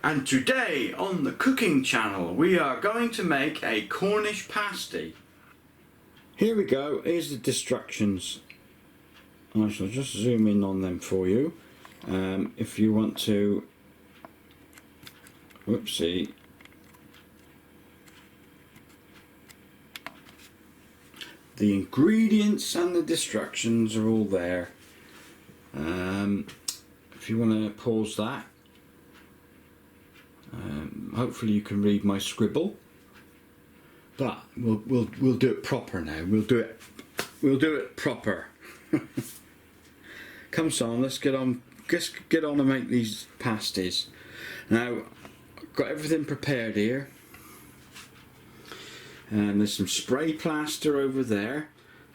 And today on the cooking channel we are going to make a Cornish pasty. Here we go, here's the instructions. I shall just zoom in on them for you. If you want to, whoopsie, the ingredients and the instructions are all there. If you want to pause that, hopefully you can read my scribble. But we'll do it proper now. We'll do it proper. Come on, let's get on and make these pasties. Now I've got everything prepared here. And there's some spray plaster over there.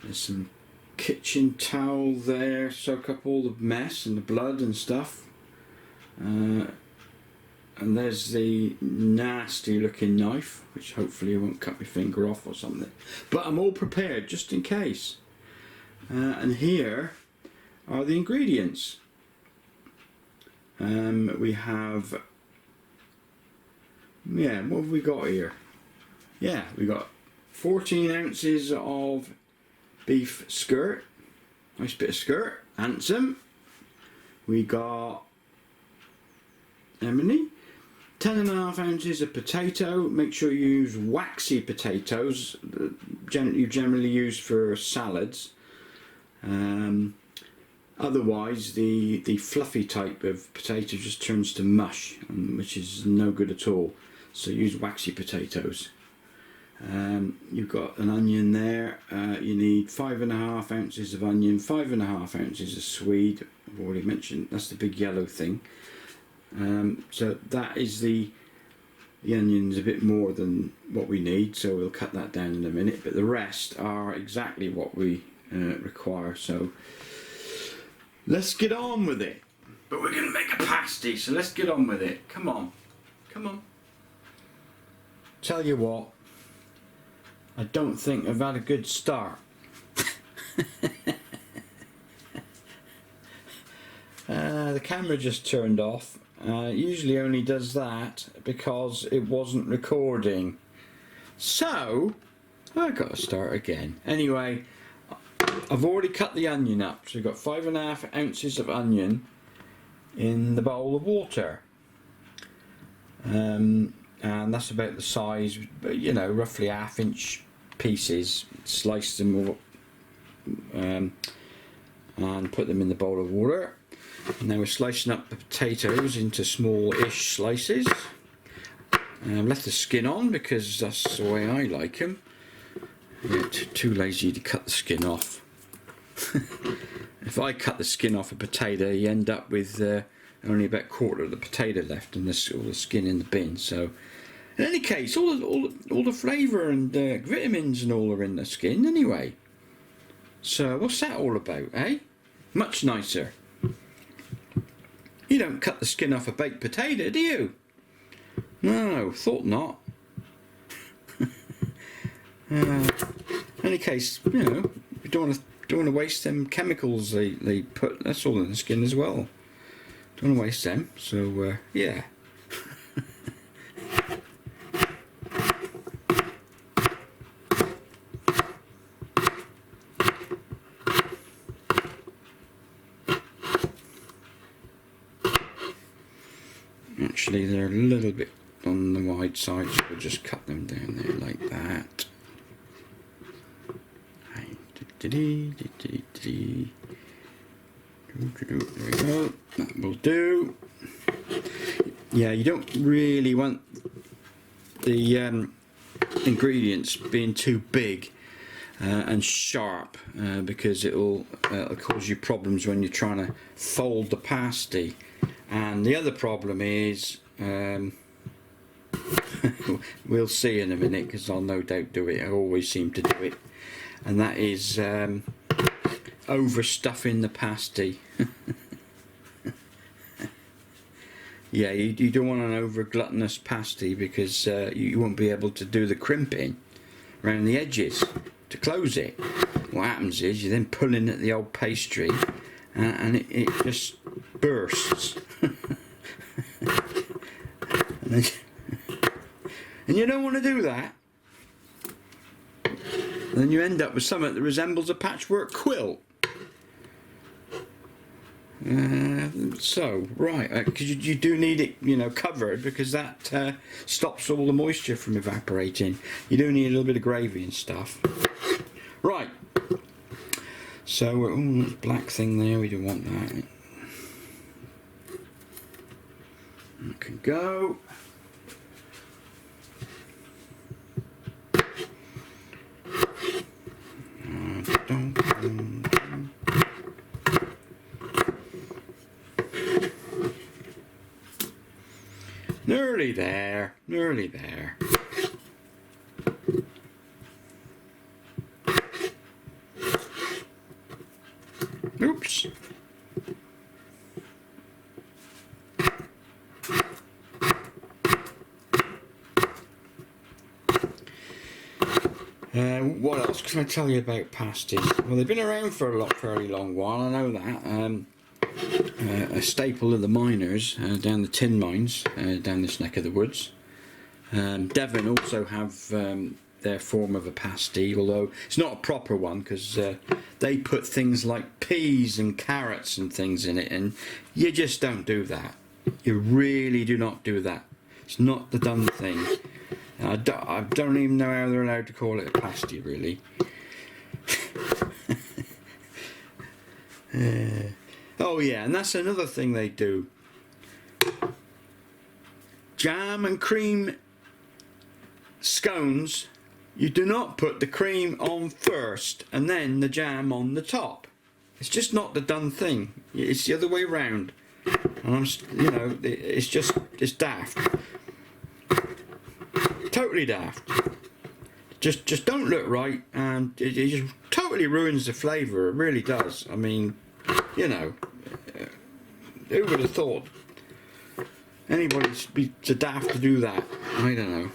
There's some kitchen towel there, soak up all the mess and the blood and stuff. And there's the nasty looking knife, which hopefully I won't cut my finger off or something. But I'm all prepared just in case. And here are the ingredients. We have, what have we got here? Yeah, we got 14 ounces of beef skirt, nice bit of skirt, handsome. We got how many? 10.5 ounces of potato. Make sure you use waxy potatoes. You generally use for salads. Otherwise, the fluffy type of potato just turns to mush, which is no good at all. So use waxy potatoes. You've got an onion there. You need 5.5 ounces of onion, 5.5 ounces of swede. I've already mentioned that's the big yellow thing. So that is the onion's a bit more than what we need, so we'll cut that down in a minute. But the rest are exactly what we require. So let's get on with it. But we're going to make a pasty, so let's get on with it. Come on, come on. Tell you what, I don't think I've had a good start. The camera just turned off. Usually only does that because it wasn't recording. So I've got to start again. Anyway, I've already cut the onion up. So we've got 5.5 ounces of onion in the bowl of water. And that's about the size, you know, roughly 1/2 inch pieces. Slice them and put them in the bowl of water. Now we're slicing up the potatoes into small-ish slices. I've left the skin on because that's the way I like them. Yeah, too lazy to cut the skin off. If I cut the skin off a potato, you end up with only about 1/4 of the potato left and all the skin in the bin. So, in any case, all the flavour and vitamins and all are in the skin anyway. So what's that all about, eh? Much nicer. You don't cut the skin off a baked potato, do you? No, thought not. In any case, you know, you don't want to waste them chemicals they put. That's all in the skin as well. Don't want to waste them. So yeah. Actually, they're a little bit on the wide side, so we'll just cut them down there like that. There we go, that will do. Yeah, you don't really want the ingredients being too big and sharp because it'll cause you problems when you're trying to fold the pasty. And the other problem is, we'll see in a minute because I'll no doubt do it, I always seem to do it, and that is overstuffing the pasty. Yeah, you don't want an over gluttonous pasty because you won't be able to do the crimping around the edges to close it. What happens is you then pull in at the old pastry and it just bursts. And you don't want to do that. And then you end up with something that resembles a patchwork quilt. So, right, because you do need it, you know, covered, because that stops all the moisture from evaporating. You do need a little bit of gravy and stuff. Right. So, there's a black thing there, we don't want that. That can go. Nearly there, nearly there. Oops. What else can I tell you about pasties? Well, they've been around for a fairly long while, I know that. A staple of the miners down the tin mines down this neck of the woods. Devon also have their form of a pasty, although it's not a proper one, because they put things like peas and carrots and things in it, and you just don't do that. You really do not do that. It's not the done thing. I don't even know how they're allowed to call it a pasty, really. Oh yeah, and that's another thing they do. Jam and cream scones, you do not put the cream on first and then the jam on the top. It's just not the done thing. It's the other way round. And you know, it's daft. Totally daft. Just don't look right, and it just totally ruins the flavour. It really does. I mean, you know, who would have thought anybody'd be so daft to do that? I don't know.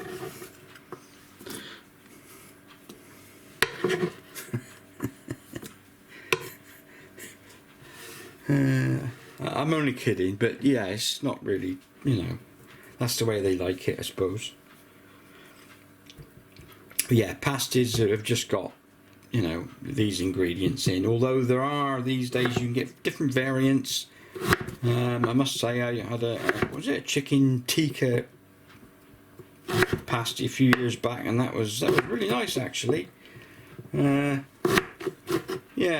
I'm only kidding, but yeah, it's not really, you know, that's the way they like it, I suppose. But yeah, pasties have just got, you know, these ingredients in, although there are these days you can get different variants. I must say I had a chicken tikka pasty a few years back, and that was really nice actually. Yeah,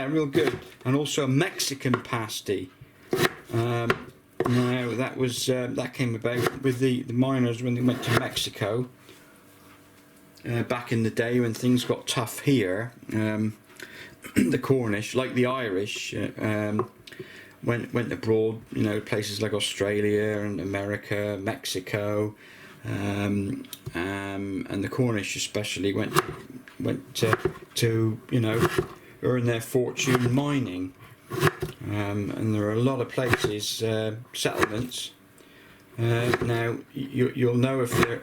real good. And also a Mexican pasty. Now that came about with the miners when they went to Mexico. Back in the day when things got tough here, the Cornish, like the Irish, went abroad, you know, places like Australia and America, Mexico, and the Cornish especially went to you know, earn their fortune mining, and there are a lot of places, settlements. Now you'll know if they're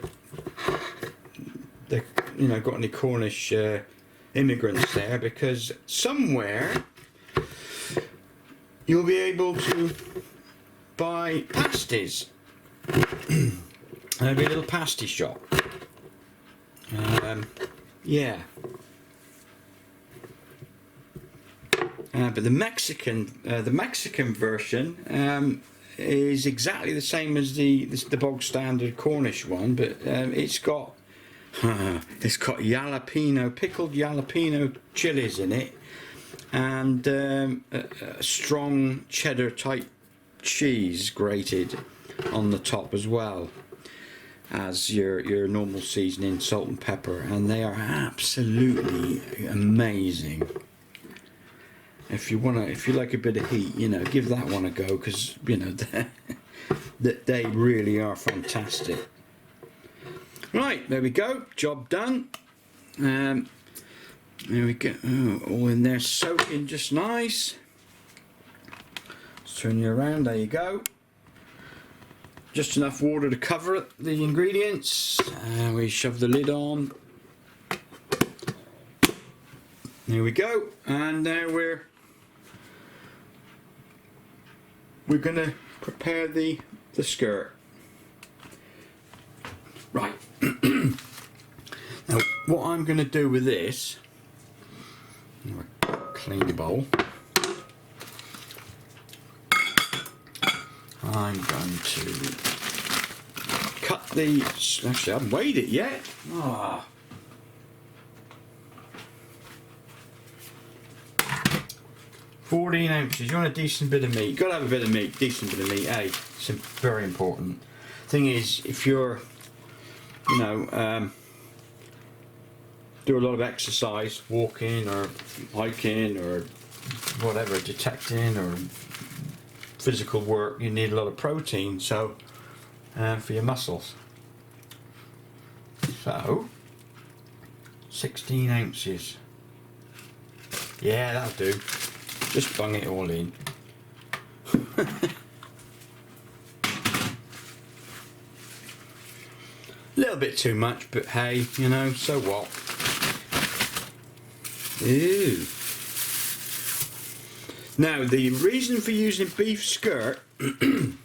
you know, got any Cornish immigrants there, because somewhere you'll be able to buy pasties. There'll be a little pasty shop. Yeah. But the Mexican version is exactly the same as the bog standard Cornish one, but it's got pickled jalapeno chilies in it, and a strong cheddar type cheese grated on the top, as well as your normal seasoning, salt and pepper, and they are absolutely amazing. If you like a bit of heat, you know, give that one a go, because you know they really are fantastic. Right, there we go, job done. There we go, all in there soaking just nice. Let's turn you around, there you go. Just enough water to cover the ingredients. We shove the lid on. There we go, and now we're going to prepare the skirt. Right. Now, what I'm going to do with this, clean the bowl. I'm going to cut the. Actually, I haven't weighed it yet. Ah. 14 ounces. You want a decent bit of meat. You've got to have a bit of meat, decent bit of meat. Hey, it's very important. Thing is, if you're, you know, do a lot of exercise, walking or hiking or whatever, detecting or physical work, you need a lot of protein. So, for your muscles. So, 16 ounces. Yeah, that'll do. Just bung it all in. A little bit too much, but hey, you know, so what? Ooh. Now, the reason for using beef skirt hang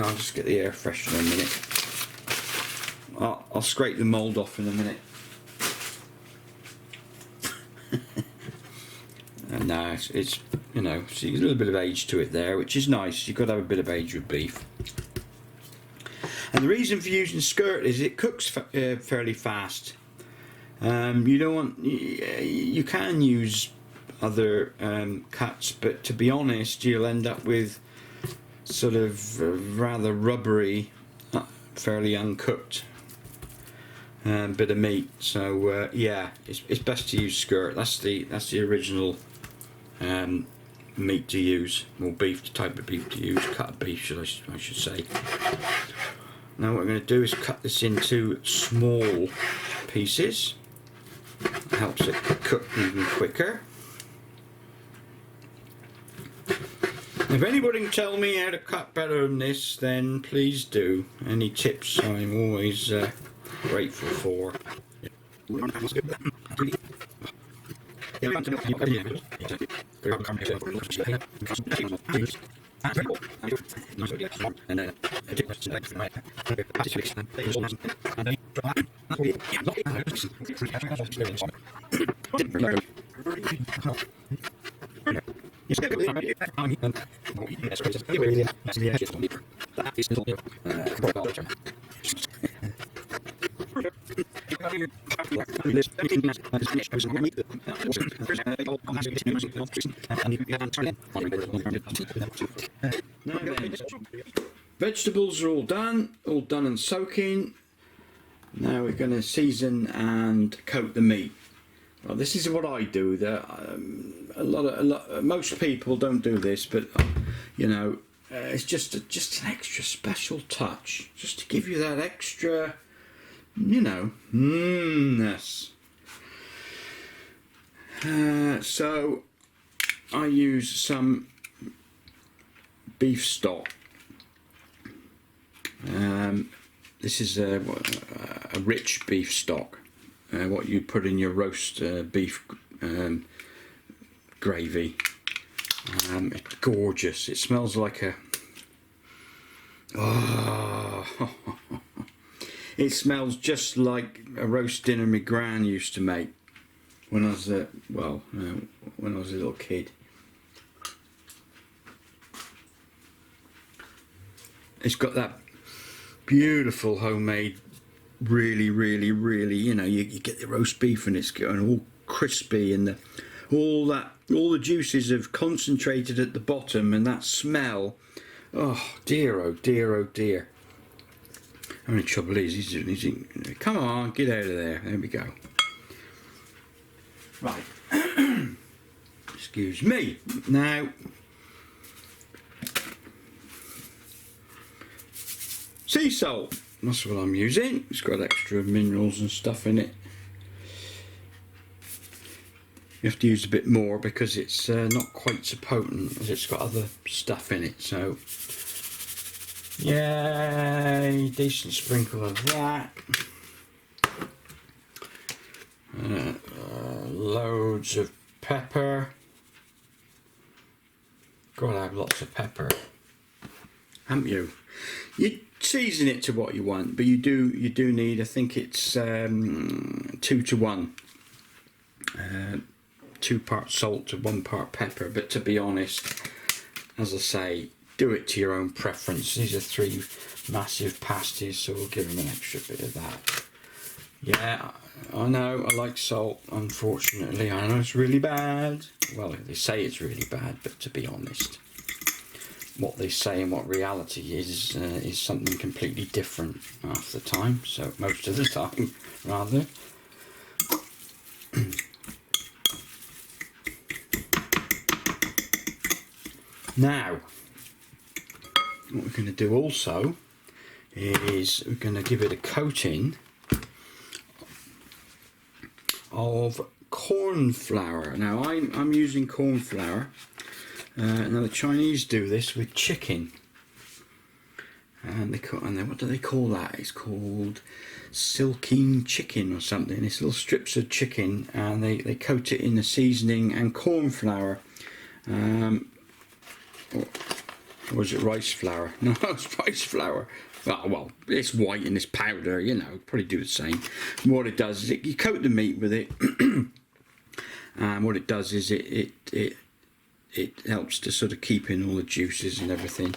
on, just get the air freshener in a minute. I'll scrape the mould off in a minute. And now it's you know, see a little bit of age to it there, which is nice. You've got to have a bit of age with beef. And the reason for using skirt is it cooks fairly fast. You don't want, you can use other cuts, but to be honest, you'll end up with sort of rather rubbery, fairly uncooked bit of meat. So yeah, it's best to use skirt. That's the original meat to use, or beef, the type of beef to use, cut beef I should say. Now what we're going to do is cut this into small pieces. It helps it cook even quicker. If anybody can tell me how to cut better than this, then please do. Any tips I'm always grateful for. Vegetables are all done and soaking. Now we're going to season and coat the meat. Well, this is what I do. Most people don't do this, but you know, it's just an extra special touch, just to give you that extra, you know, ness. So I use some beef stock. This is a rich beef stock. What you put in your roast beef gravy. It's gorgeous. It smells like a. Oh, it smells just like a roast dinner my gran used to make when I was when I was a little kid. It's got that beautiful homemade, really, you know, you get the roast beef and it's going all crispy, and all the juices have concentrated at the bottom, and that smell, oh dear, oh dear, oh dear. Only trouble is, he's come on, get out of there. There we go. Right. Excuse me. Now, sea salt. That's what I'm using. It's got extra minerals and stuff in it. You have to use a bit more because it's not quite so potent, as it's got other stuff in it. So, yay, decent sprinkle of that. Loads of pepper. Gotta have lots of pepper. haven't you? You season it to what you want, but you do need, I think it's 2 to 1. 2 parts salt to 1 part pepper, but to be honest, as I say, do it to your own preference. These are 3 massive pasties, so we'll give them an extra bit of that. Yeah, I know, I like salt, unfortunately. I know it's really bad. Well, they say it's really bad, but to be honest, what they say and what reality is something completely different half the time, so most of the time, rather. Now, what we're going to do also is we're going to give it a coating of corn flour. Now I'm using corn flour. Now the Chinese do this with chicken, and what do they call that? It's called silking chicken or something. It's little strips of chicken, and they coat it in the seasoning and corn flour. Or is it rice flour? No, it's rice flour. Oh, well, it's white and it's powder, you know, probably do the same. And what it does is you coat the meat with it, and what it does is it helps to sort of keep in all the juices and everything.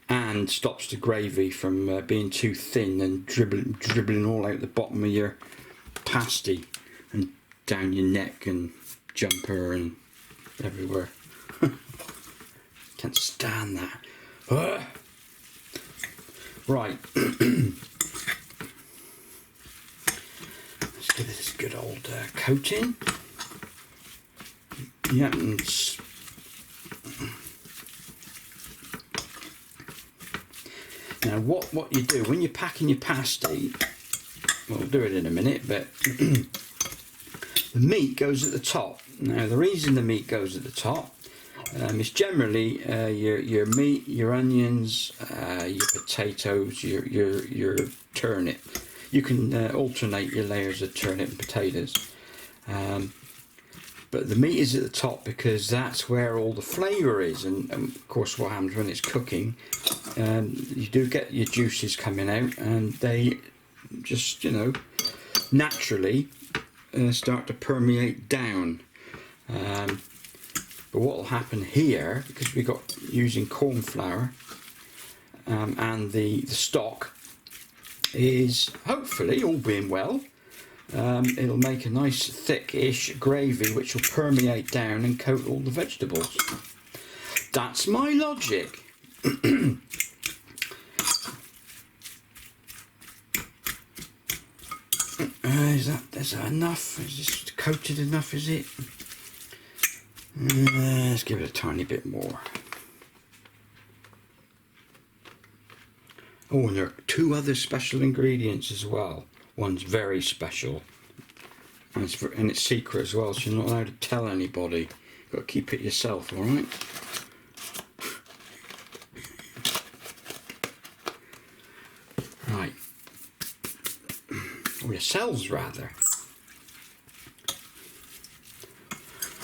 And stops the gravy from being too thin and dribbling all out the bottom of your pasty and down your neck and jumper and everywhere. Can't stand that. Ugh. Right. Let's give this a good old coating. Yeah, and now what you do when you're packing your pasty, we'll do it in a minute, but the meat goes at the top. Now the reason the meat goes at the top is generally your meat, your onions, your potatoes, your turnip. You can alternate your layers of turnip and potatoes, but the meat is at the top because that's where all the flavour is, and of course what happens when it's cooking, you do get your juices coming out, and they just, you know, naturally start to permeate down. But what will happen here, because we got using corn flour and the stock, is hopefully, all being well, it'll make a nice thick-ish gravy which will permeate down and coat all the vegetables. That's my logic. Is that enough? Is this coated enough, is it? Let's give it a tiny bit more. Oh, and there are 2 other special ingredients as well. One's very special, and it's secret as well, so you're not allowed to tell anybody. You've got to keep it yourself, alright? Right. Or yourselves, rather.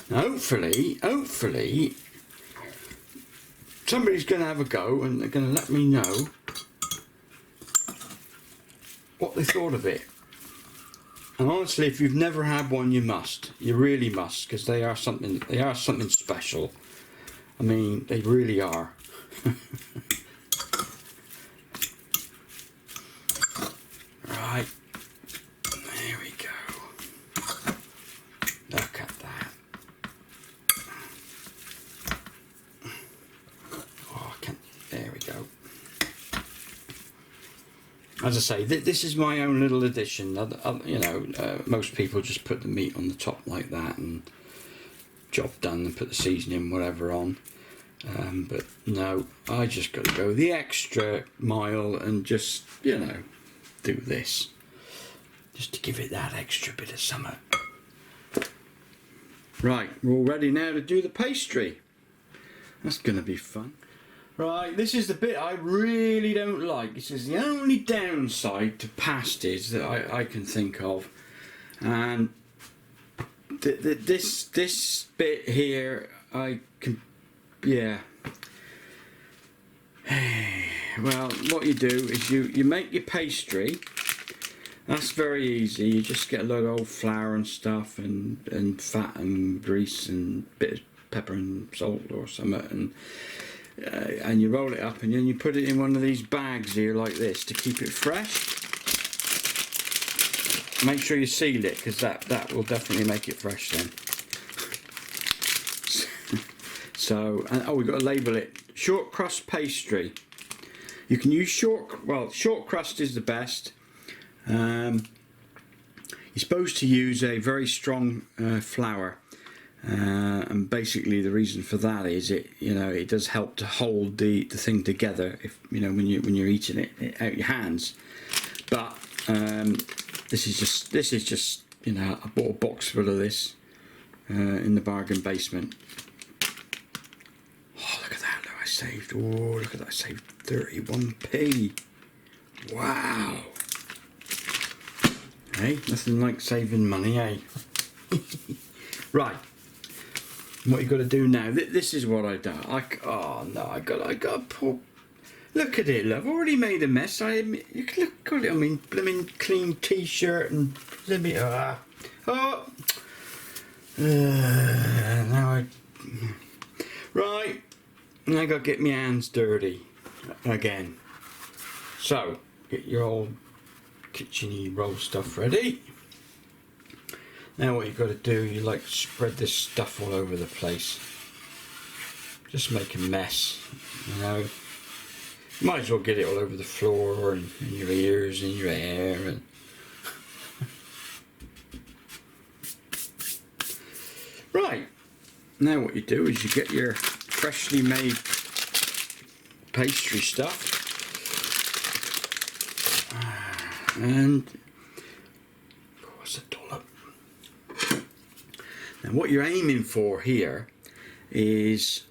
Now, hopefully, somebody's going to have a go and they're going to let me know what they thought of it. And honestly, if you've never had one, you must. You really must, because they are something special. I mean, they really are. Right. There we go. Look at that. Oh, I can't. There we go. As I say, this is my own little addition. You know, most people just put the meat on the top like that and job done, and put the seasoning, whatever, on. But no, I just got to go the extra mile and just, you know, do this. Just to give it that extra bit of summer. Right, we're all ready now to do the pastry. That's going to be fun. Right, this is the bit I really don't like. This is the only downside to pasties that I can think of. And this bit here, I can, yeah. Well, what you do is you make your pastry. That's very easy. You just get a load of old flour and stuff, and fat and grease and a bit of pepper and salt or something, and you roll it up, and then you put it in one of these bags here like this to keep it fresh. Make sure you seal it, because that will definitely make it fresh then. So, and, oh, we've got to label it short crust pastry. You can use short crust is the best. You're supposed to use a very strong flour, and basically the reason for that is it does help to hold the thing together if when you're eating it out your hands. But this is just I bought a box full of this in the bargain basement. Oh, look at that! Look, I saved. Oh, look at that! I saved 31p. Wow. Hey, nothing like saving money, eh? Right. What you got to do now? This is what I done. Oh no! I got poor. Look at it, love. I've already made a mess. You can look at it. I mean, blooming clean T-shirt and let me. Now right. Now I got to get my hands dirty again. So get your old kitchen-y roll stuff ready. Now what you've got to do, you like spread this stuff all over the place. Just make a mess, Might as well get it all over the floor and in your ears and your hair and right. Now what you do is you get your freshly made pastry stuff. And what's a dollop? Now what you're aiming for here is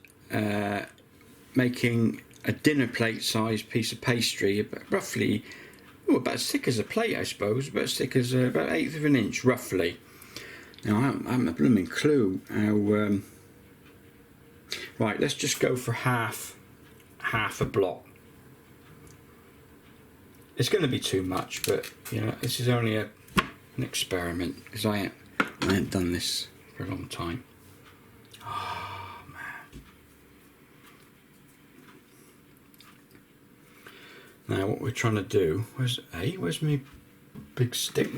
making a dinner plate sized piece of pastry, roughly about as thick as a plate, I suppose, about as thick as about 1/8 of an inch roughly. Now I haven't a blooming clue how. Right, let's just go for half a block. It's going to be too much, but this is only an experiment, because I ain't done this for a long time. Oh man! Now what we're trying to do? Where's my big stick?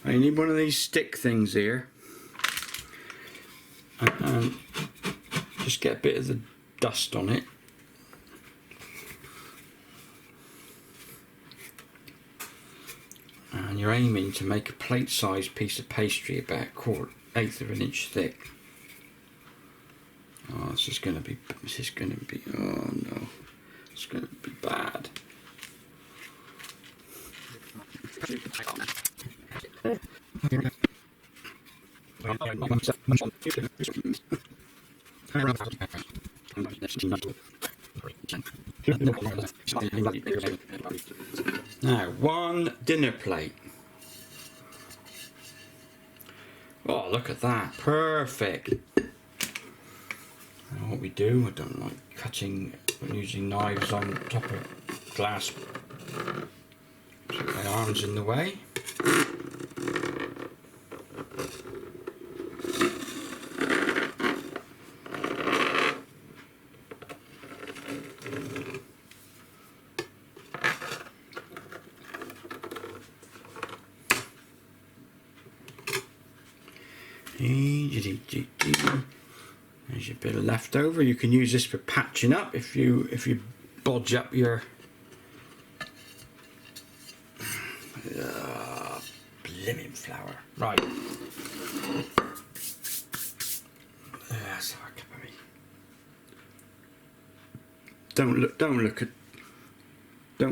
I need one of these stick things here, and just get a bit of the dust on it. And you're aiming to make a plate-sized piece of pastry about 1/8 of an inch thick. Oh, this is going to be. Oh no, it's going to be bad. Now, one dinner plate. Oh, look at that. Perfect. Now what we do, I don't like cutting, using knives on top of glass. Put my arms in the way. There's your bit of leftover. You can use this for patching up if you bodge up your blimmin' flour. Right. That's our cup of me. Don't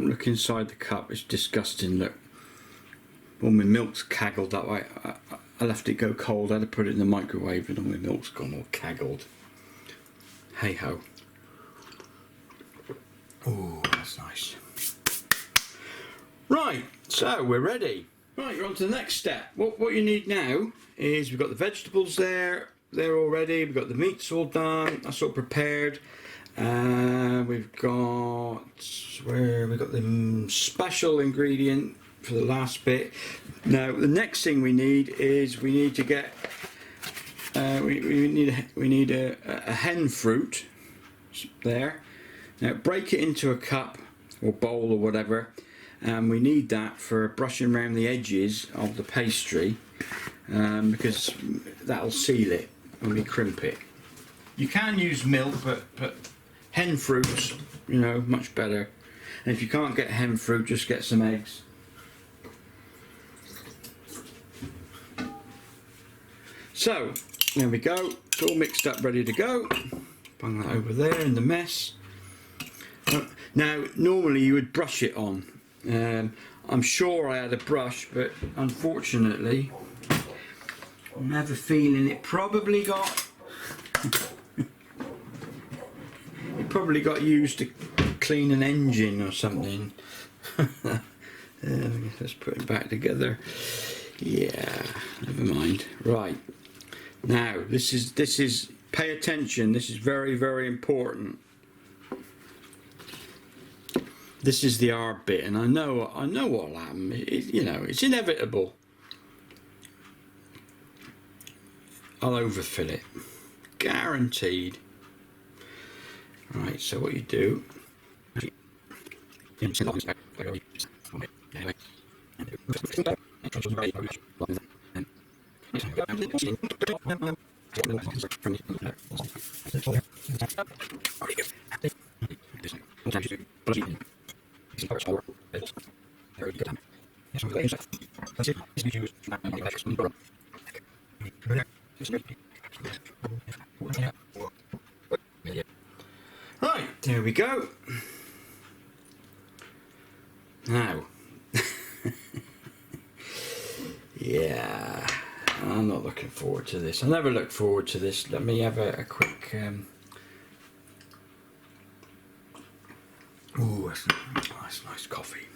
look inside the cup. It's disgusting. Look. All my milk's caggled that way. I left it go cold. I had to put it in the microwave, and all my milk's gone all caggled. Hey ho. Oh, that's nice. Right, so we're ready. Right, you're on to the next step. What you need now is we've got the vegetables there already, we've got the meats all done, that's all prepared. We've got the special ingredient for the last bit. Now the next thing we need is we need to get we need a hen fruit there. Now break it into a cup or bowl or whatever, and we need that for brushing around the edges of the pastry, because that'll seal it when we crimp it. You can use milk, but hen fruit's, you know, much better. And if you can't get hen fruit, just get some eggs. So there we go, it's all mixed up, ready to go. Bung that over there in the mess. Now normally you would brush it on. I'm sure I had a brush, but unfortunately I have a feeling it probably got used to clean an engine or something. Let's put it back together. Yeah, never mind. Right, now this is pay attention, this is very, very important. This is the hard bit, and I know what'll happen. You know, it's inevitable. I'll overfill it, guaranteed. Right, so what you do, right, there we go. Now, yeah, I'm not looking forward to this. I never look forward to this. Let me have a quick. Ooh, that's nice coffee.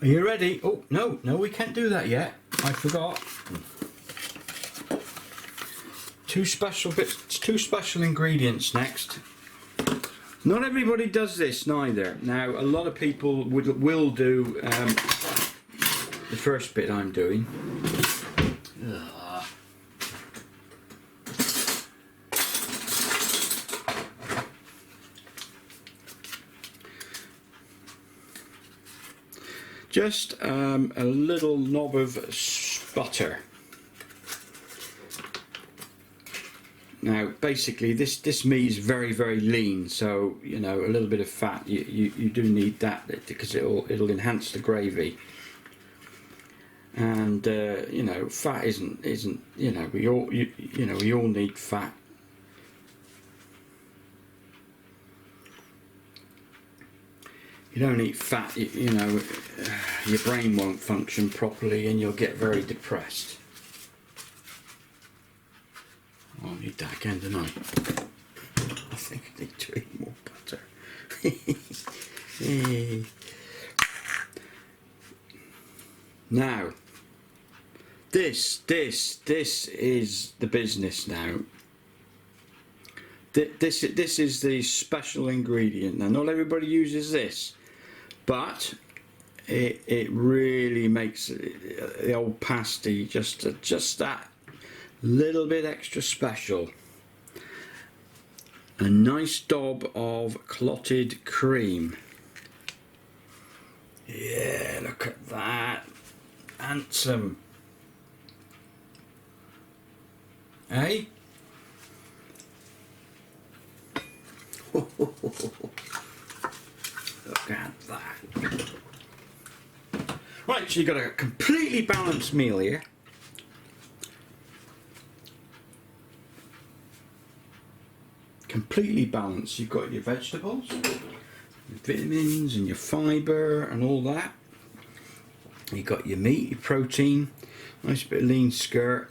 Are you ready? Oh, no, we can't do that yet. I forgot. Two special ingredients next. Not everybody does this neither. Now, a lot of people will do the first bit I'm doing. Just a little knob of butter. Now basically this meat is very, very lean, so you know, a little bit of fat, you do need that because it'll enhance the gravy. And you know, fat isn't you know, we all need fat. You don't eat fat, you know, your brain won't function properly and you'll get very depressed. I'll need that again tonight. I think I need to eat more butter. Now, this is the business now. This is the special ingredient. Now, not everybody uses this, but it really makes the old pasty just that little bit extra special. A nice dob of clotted cream. Yeah, look at that. Handsome. Hey? Look at that. Right, so you've got a completely balanced meal here. Completely balanced. You've got your vegetables, your vitamins and your fibre and all that. You've got your meat, your protein, nice bit of lean skirt,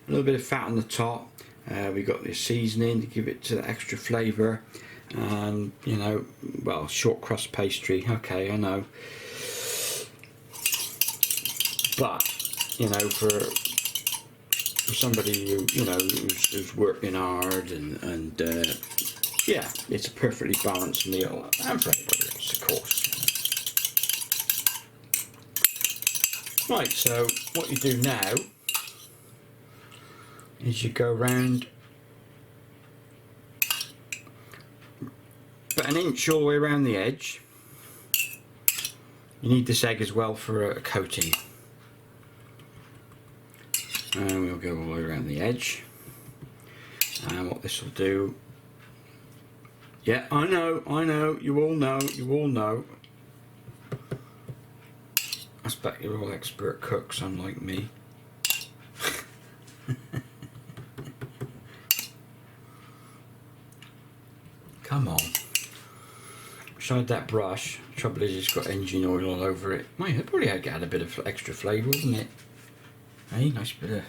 a little bit of fat on the top. We've got the seasoning to give it to the extra flavour, and you know, well, short crust pastry, okay, I know, but you know, for somebody who, you know, who's working hard and yeah, it's a perfectly balanced meal, and for everybody else, of course. Right, so what you do now is you go round about an inch all the way around the edge. You need this egg as well for a coating. And we'll go all the way around the edge. And what this will do, yeah, I know, you all know. I expect you're all expert cooks, unlike me. Come on. Wish I had that brush. Trouble is, it's got engine oil all over it. Might have probably had a bit of extra flavour, wouldn't it? Hey, nice bit of.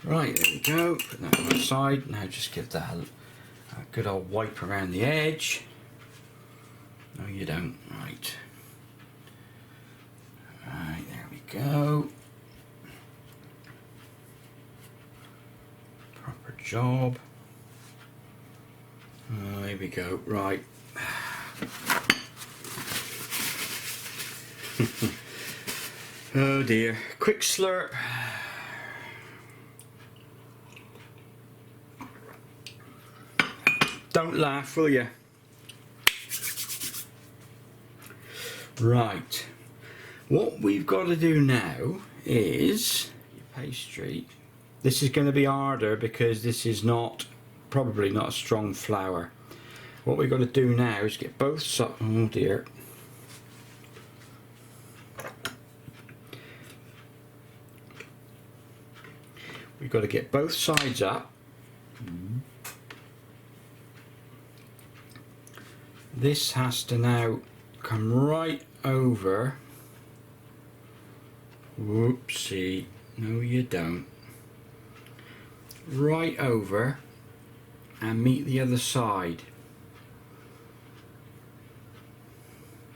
Right, there we go. Put that on the side. Now just give that a good old wipe around the edge. No, you don't. Right. Right, there we go. Proper job. Here we go. Right. Oh dear. Quick slurp. Don't laugh, will you? Right. What we've got to do now is your pastry. This is going to be harder because this is probably not a strong flour. What we've got to do now is get both sides. Oh dear. We've got to get both sides up. This has to now come right over. Whoopsie. No, you don't. Right over and meet the other side.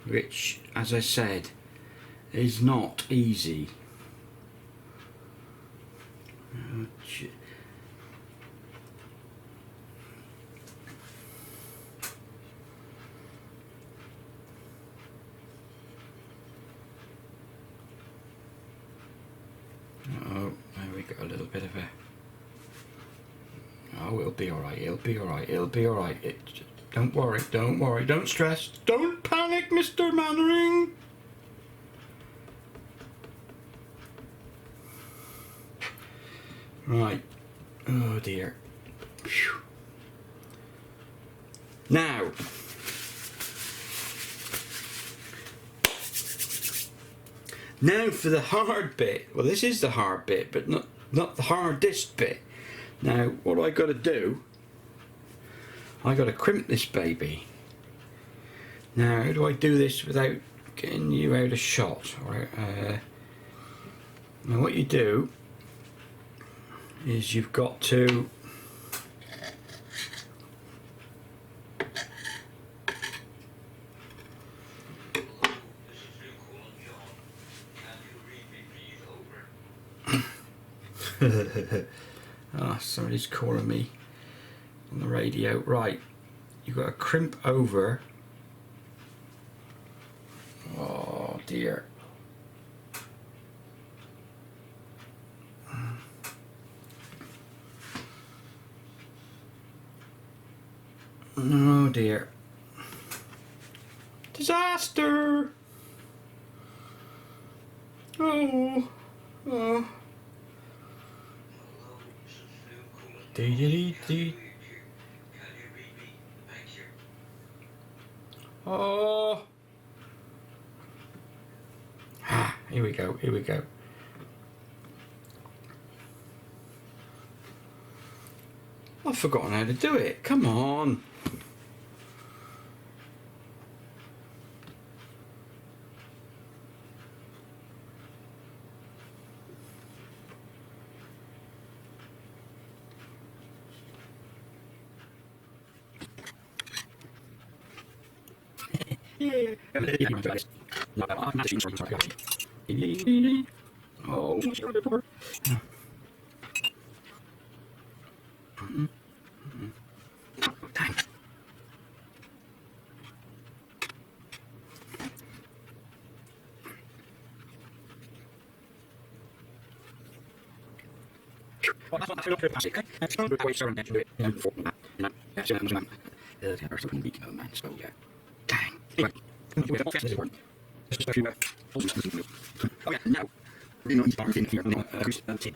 Which, as I said, is not easy. Oh, there we got a little bit of a. Oh, it'll be alright, it'll be alright, it'll be alright. Don't worry, don't stress, don't panic, Mr. Mannering. Right, oh dear. Whew. Now, for the hard bit. Well, this is the hard bit, but not the hardest bit. Now, what I got to do, I got to crimp this baby. Now, how do I do this without getting you out of shot? Now, what you do is you've got to oh, somebody's calling me on the radio. Right, you've got to crimp over. Oh dear. Oh dear. Disaster. Oh. Dee. Oh. Here we go. I've forgotten how to do it. Come on. Oh, dang. Well, that's not good plastic. That's not good way to do it. You know, before that. You know, that's it. There's something weak, man. So, yeah. Dang. Anyway, just a few oh, yeah, now. We're not in here. No, tin.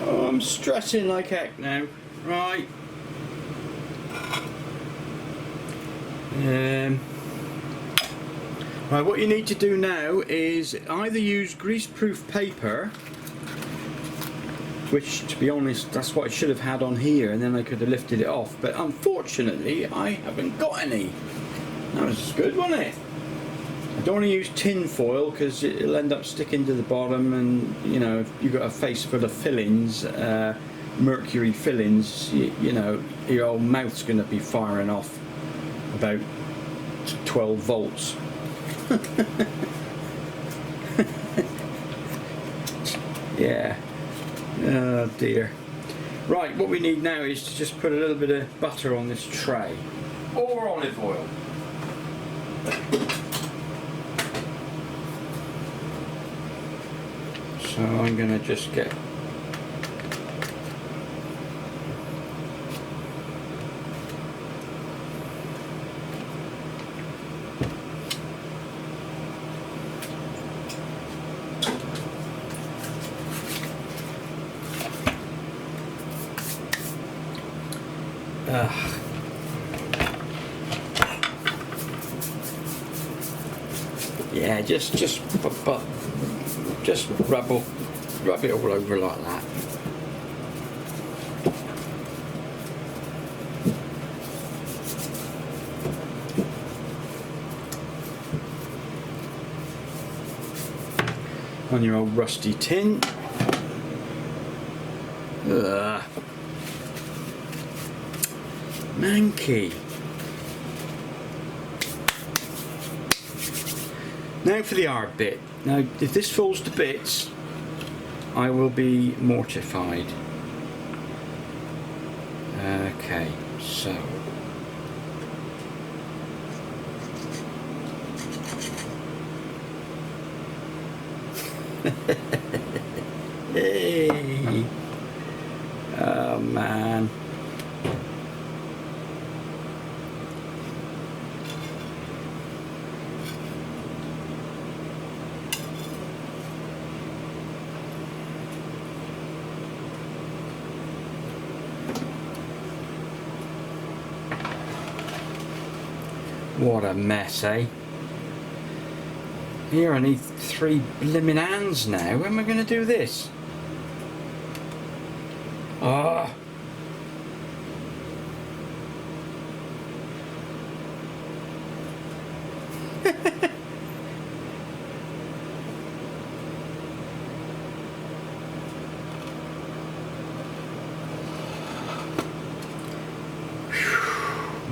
Oh, I'm stressing like heck now. Right. Right, what you need to do now is either use greaseproof paper, which, to be honest, that's what I should have had on here, and then I could have lifted it off, but unfortunately I haven't got any. That was good, wasn't it? I don't want to use tin foil because it'll end up sticking to the bottom, and you know, if you've got a face full of fillings, mercury fillings, you know, your old mouth's going to be firing off about 12 volts. Yeah. Oh dear. Right, what we need now is to just put a little bit of butter on this tray, or olive oil. So I'm going to just get yeah, just rub it all over like that. On your old rusty tin. Ugh. Manky. Now for the hard bit. Now, if this falls to bits, I will be mortified. Okay, so. Hey. Oh man. What a mess, eh? Here I need 3 blimmin' hands now. How am I going to do this? Ah.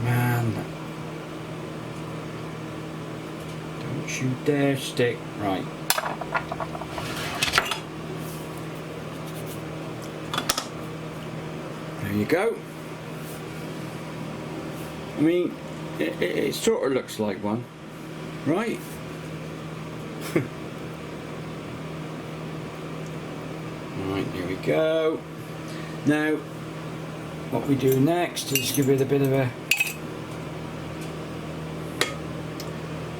Man. Don't you dare stick. Right. There you go. I mean, it sort of looks like one, right? Right, here we go. Now, what we do next is give it a bit of a...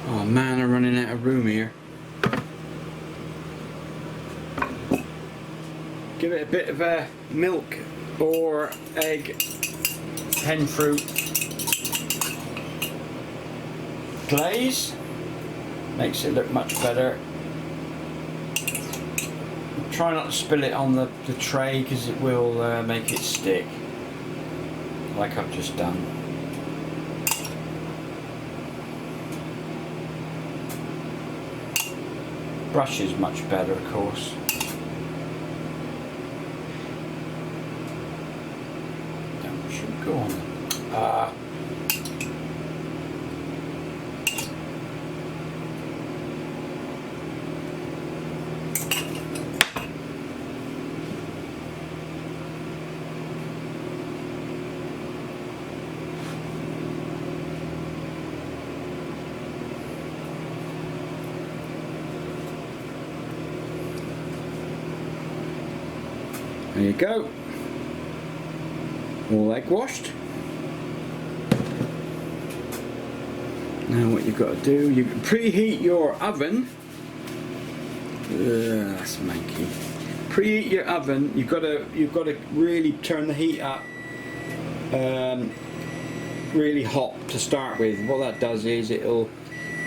Oh man, I'm running out of room here. Give it a bit of a milk or egg, hen fruit. glaze. Makes it look much better. Try not to spill it on the tray because it will make it stick, like I've just done. Brush is much better, of course. That should go on. There you go, all egg washed. Now what you've got to do, you preheat your oven. That's manky. Preheat your oven. You've got to really turn the heat up really hot to start with. What that does is it'll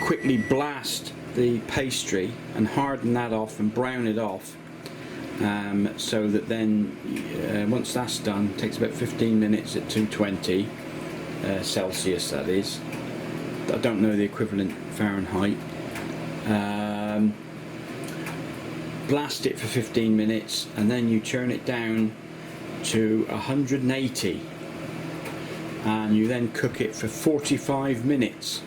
quickly blast the pastry and harden that off and brown it off. So that then once that's done, it takes about 15 minutes at 220 Celsius, that is. I don't know the equivalent Fahrenheit. Blast it for 15 minutes and then you turn it down to 180 and you then cook it for 45 minutes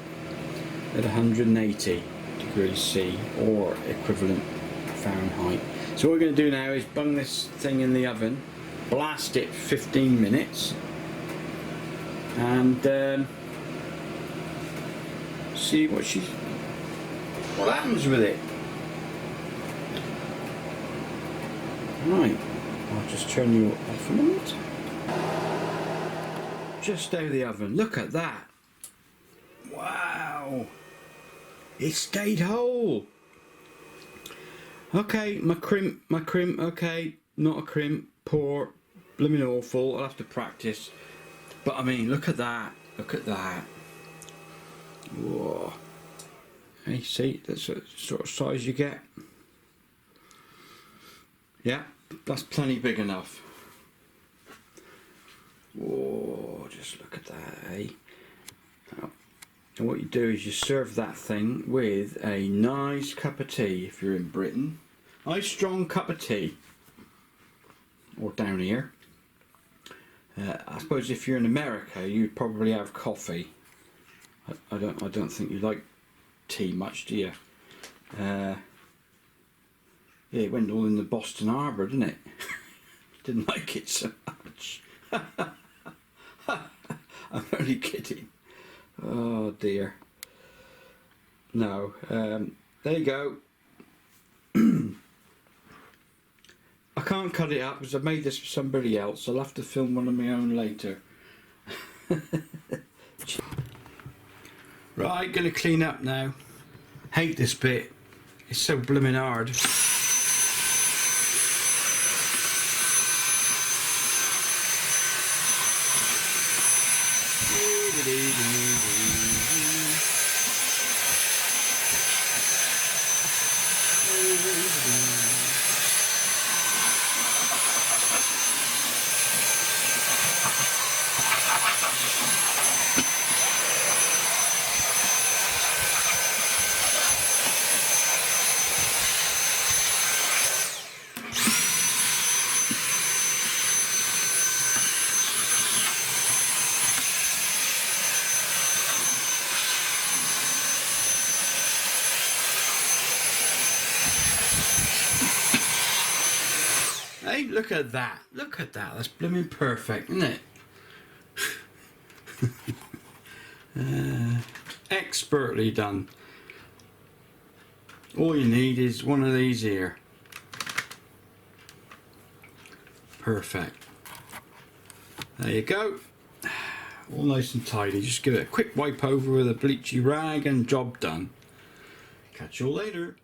at 180 degrees C or equivalent Fahrenheit. So what we're going to do now is bung this thing in the oven, blast it for 15 minutes and see what happens with it. Right, I'll just turn you off a minute. Just out of the oven, look at that. Wow, it stayed whole. Okay, my crimp, okay, not a crimp, poor, blooming awful, I'll have to practice. But I mean, look at that, Whoa. Hey, see, that's the sort of size you get. Yeah, that's plenty big enough. Whoa, just look at that, eh? And what you do is you serve that thing with a nice cup of tea if you're in Britain. Nice strong cup of tea. Or down here. I suppose if you're in America you'd probably have coffee. I don't think you like tea much, do you? Yeah, it went all in the Boston Harbour, didn't it? Didn't like it so much. I'm only kidding. Oh dear. No, there you go. I can't cut it up because I've made this for somebody else. I'll have to film one of my own later. Right, gonna clean up now. Hate this bit. It's so blooming hard. Hey, look at that. Look at that. That's blooming perfect, isn't it? Expertly done. All you need is one of these here. Perfect. There you go. All nice and tidy. Just give it a quick wipe over with a bleachy rag and job done. Catch you all later.